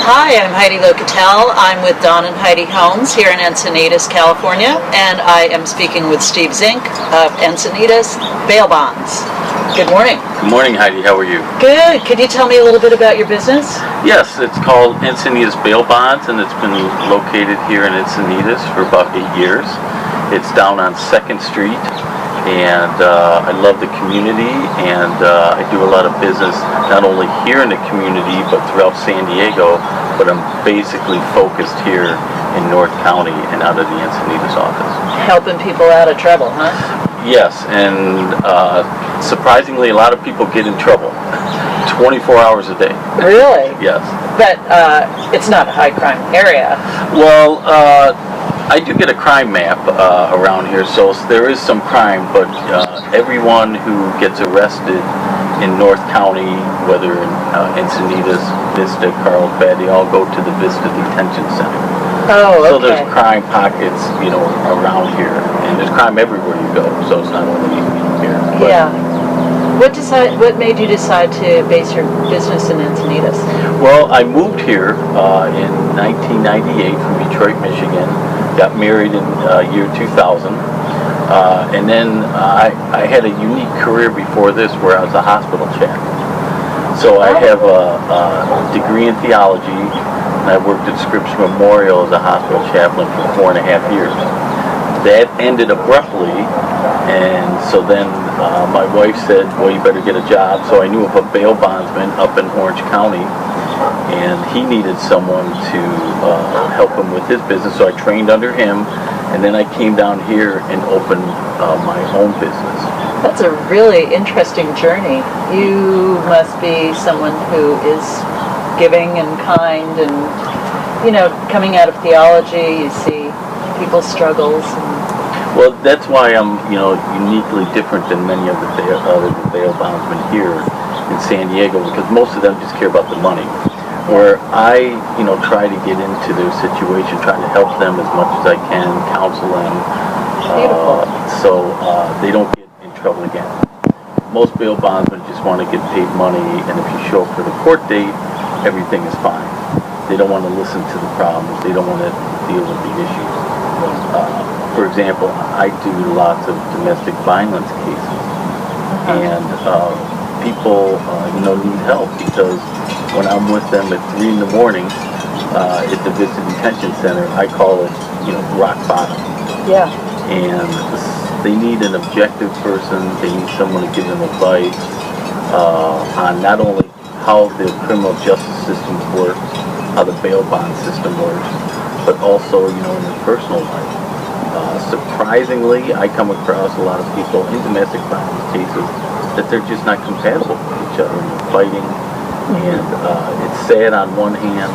Hi, I'm Heidi Locatel. I'm with Don and Heidi Homes here in Encinitas, California, and I am speaking with Steve Zink of Encinitas Bail Bonds. Good morning. Good morning, Heidi. How are you? Good. Could you tell me a little bit about your business? Yes, it's called Encinitas Bail Bonds, and it's been located here in Encinitas for about 8 years. It's down on 2nd Street, and I love the community, and I do a lot of business not only here in the community but throughout San Diego, but I'm basically focused here in North County and out of the Encinitas office. Helping people out of trouble, huh? Yes, and surprisingly, a lot of people get in trouble 24 hours a day. Really? Yes. But it's not a high crime area. Well, I do get a crime map around here, so there is some crime, but everyone who gets arrested in North County, whether in Encinitas, Vista, Carlsbad, they all go to the Vista Detention Center. Oh, okay. So there's crime pockets, around here, and there's crime everywhere you go, so it's not only here. But yeah. What made you decide to base your business in Encinitas? Well, I moved here in 1998 from Detroit, Michigan. Got married in year 2000, and then I had a unique career before this where I was a hospital chaplain. So I have a degree in theology, and I worked at Scripps Memorial as a hospital chaplain for 4.5 years. That ended abruptly, and so then my wife said, well, you better get a job. So I knew of a bail bondsman up in Orange County, and he needed someone to help him with his business, so I trained under him, and then I came down here and opened my own business. That's a really interesting journey. You must be someone who is giving and kind, and coming out of theology, you see people's struggles. Well, that's why I'm uniquely different than many of the other bail bondsmen here in San Diego, because most of them just care about the money. Where I, try to get into their situation, trying to help them as much as I can, counsel them, so they don't get in trouble again. Most bail bondsmen just want to get paid money, and if you show up for the court date, everything is fine. They don't want to listen to the problems. They don't want to deal with the issues. For example, I do lots of domestic violence cases, and people, need help, because when I'm with them at 3 in the morning at the Vista Detention Center, I call it, rock bottom. Yeah. And they need an objective person. They need someone to give them advice on not only how the criminal justice system works, how the bail bond system works, but also, in their personal life. Surprisingly, I come across a lot of people in domestic violence cases that they're just not compatible with each other, and they're fighting. And it's sad on one hand,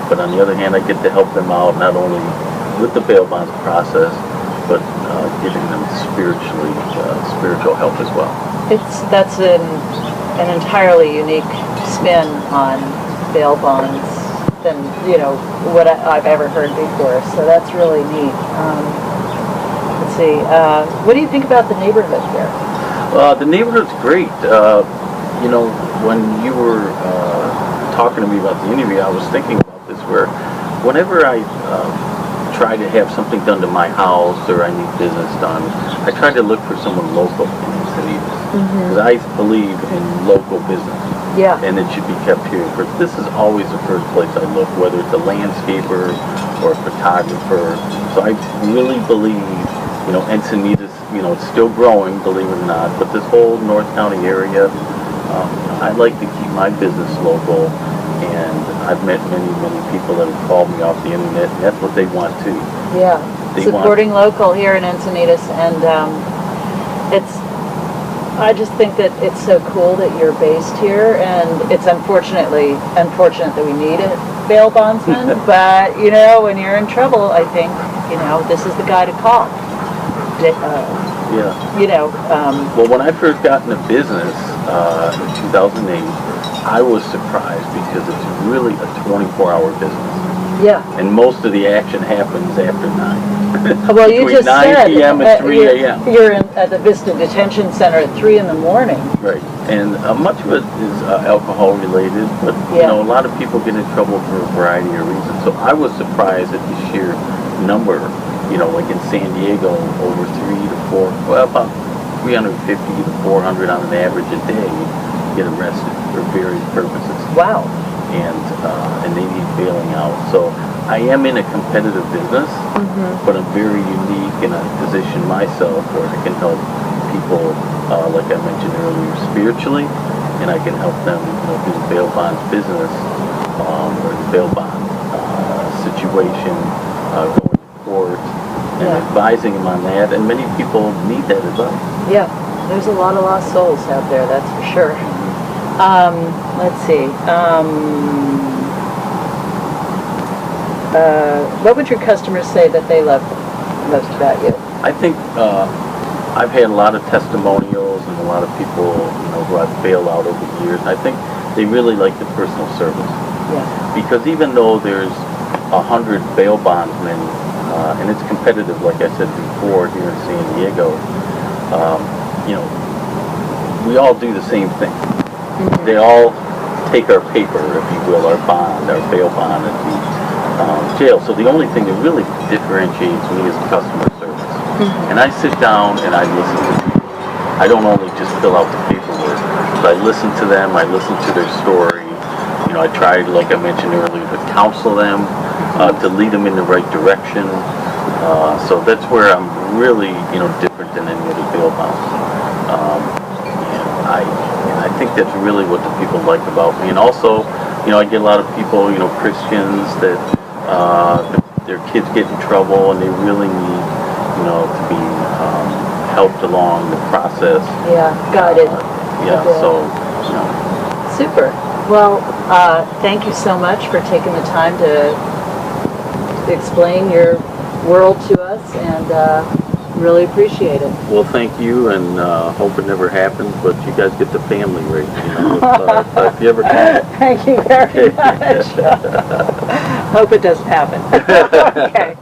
but on the other hand, I get to help them out not only with the bail bonds process, but giving them spiritual help as well. That's an entirely unique spin on bail bonds than what I've ever heard before. So that's really neat. Let's see. What do you think about the neighborhood here? The neighborhood's great. When you were talking to me about the interview, I was thinking about this, where whenever I try to have something done to my house or I need business done, I try to look for someone local in Encinitas, because I believe in local business. Yeah. And it should be kept here. But this is always the first place I look, whether it's a landscaper or a photographer. So I really believe, Encinitas, it's still growing, believe it or not, but this whole North County area, I like to keep my business local, and I've met many people that have called me off the internet, and that's what they want too. Yeah, supporting local here in Encinitas, and I just think that it's so cool that you're based here, and it's unfortunate that we need a bail bondsman, but when you're in trouble, I think this is the guy to call. Well, when I first got into business in 2008, I was surprised, because it's really a 24-hour business. Yeah. And most of the action happens after 9. Well, you Between just 9 said p.m. and 3 a.m. You're at the Vista Detention Center at 3 in the morning. Right. And much of it is alcohol related, but you know, a lot of people get in trouble for a variety of reasons. So I was surprised at the sheer number. You know, like in San Diego, over 3 to 4, well, about 350 to 400 on an average a day get arrested for various purposes. Wow. And they need bailing out. So I am in a competitive business, but I'm very unique in a position myself where I can help people, like I mentioned earlier, spiritually, and I can help them, you know, do the bail bonds business, or the bail bond situation, going to court, and advising them on that. And many people need that advice. Yeah, there's a lot of lost souls out there, that's for sure. Let's see. What would your customers say that they love most about you? I think I've had a lot of testimonials and a lot of people, you know, who I've bailed out over the years. I think they really like the personal service. Yeah. Because even though there's 100 bail bondsmen, and it's competitive, like I said before, here in San Diego, you know, we all do the same thing. They all take our paper, if you will, our bond, our bail bond at the jail. So the only thing that really differentiates me is customer service. And I sit down and I listen to people. I don't only just fill out the paperwork, but I listen to them, I listen to their story. You know, I try, like I mentioned earlier, to counsel them, to lead them in the right direction. So that's where I'm really, you know, different than any other bail bonds. And I think that's really what the people like about me. And also, you know, I get a lot of people, you know, Christians that their kids get in trouble and they really need, you know, to be helped along the process. Yeah, guided. So, you know. Super. Well, thank you so much for taking the time to explain your world to us, and really appreciate it. Well, thank you, and hope it never happens, but you guys get the family right, you know, if you ever come. Thank you very much. Hope it doesn't happen. Okay.